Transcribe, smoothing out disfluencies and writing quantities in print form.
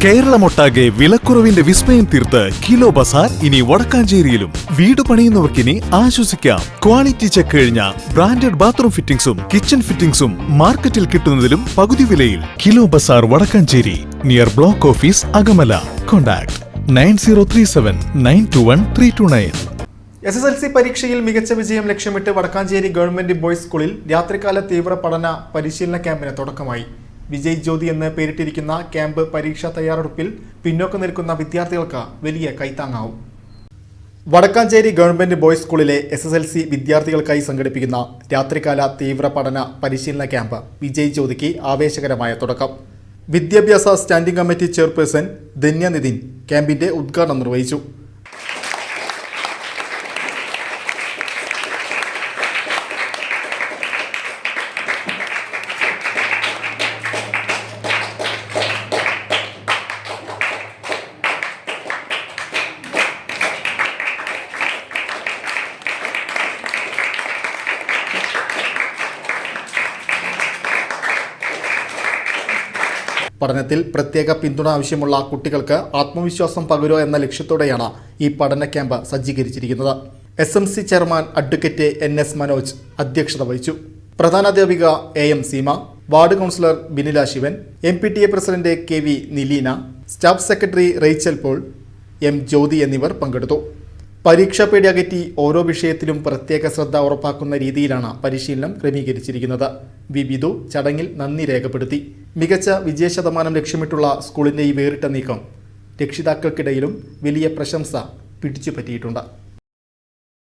കേരളമൊട്ടാകെ വിലക്കുറവിന്റെ വിസ്മയം തീർത്ത് കിലോ ബസാർ ഇനി വടക്കാഞ്ചേരിയിലും. വീട് പണിയുന്നവർക്കിനി ആശ്വസിക്കാം. ക്വാളിറ്റി ചെക്ക് കഴിഞ്ഞ ബ്രാൻഡഡ് ബാത്റൂം ഫിറ്റിംഗ്സും കിച്ചൺ ഫിറ്റിംഗ്സും മാർക്കറ്റിൽ കിട്ടുന്നതിലും പകുതി വിലയിൽ. Kilo Bazaar Vadakkanchery, near block office Akamala. Contact 9037921329. SSLC പരീക്ഷയിൽ മികച്ച വിജയം ലക്ഷ്യമിട്ട് വടക്കാഞ്ചേരി ഗവൺമെന്റ് ബോയ്സ് സ്കൂളിൽ രാത്രികാല തീവ്ര പഠന പരിശീലന ക്യാമ്പിന് തുടക്കമായി. വിജയ് ജ്യോതി എന്ന് പേരിട്ടിരിക്കുന്ന ക്യാമ്പ് പരീക്ഷാ തയ്യാറെടുപ്പിൽ പിന്നോക്കം നിൽക്കുന്ന വിദ്യാർത്ഥികൾക്ക് വലിയ കൈത്താങ്ങാവും. വടക്കാഞ്ചേരി ഗവൺമെന്റ് ബോയ്സ് സ്കൂളിലെ SSLC വിദ്യാർത്ഥികൾക്കായി സംഘടിപ്പിക്കുന്ന രാത്രികാല തീവ്ര പഠന പരിശീലന ക്യാമ്പ് വിജയ് ജ്യോതിക്ക് ആവേശകരമായ തുടക്കം. വിദ്യാഭ്യാസ standing committee chairperson Dhanya Nithin ക്യാമ്പിന്റെ ഉദ്ഘാടനം നിർവഹിച്ചു. പഠനത്തിൽ പ്രത്യേക പിന്തുണ ആവശ്യമുള്ള കുട്ടികൾക്ക് ആത്മവിശ്വാസം പകരുക എന്ന ലക്ഷ്യത്തോടെയാണ് ഈ പഠന ക്യാമ്പ് സജ്ജീകരിച്ചിരിക്കുന്നത്. SMC chairman advocate NS Manoj അധ്യക്ഷത വഹിച്ചു. പ്രധാനാധ്യാപിക AM Seema, ward councillor Binila Sivan, MPTA president KV Nileena, staff secretary Rachel Paul, M Jyothi എന്നിവർ പങ്കെടുത്തു. പരീക്ഷാ പേടി അകറ്റി ഓരോ വിഷയത്തിലും പ്രത്യേക ശ്രദ്ധ ഉറപ്പാക്കുന്ന രീതിയിലാണ് പരിശീലനം ക്രമീകരിച്ചിരിക്കുന്നത്. വി ബിദു ചടങ്ങിൽ നന്ദി രേഖപ്പെടുത്തി. മികച്ച വിജയശതമാനം ലക്ഷ്യമിട്ടുള്ള സ്കൂളിന്റെ ഈ വേറിട്ട നീക്കം രക്ഷിതാക്കൾക്കിടയിലും വലിയ പ്രശംസ പിടിച്ചുപറ്റിയിട്ടുണ്ട്.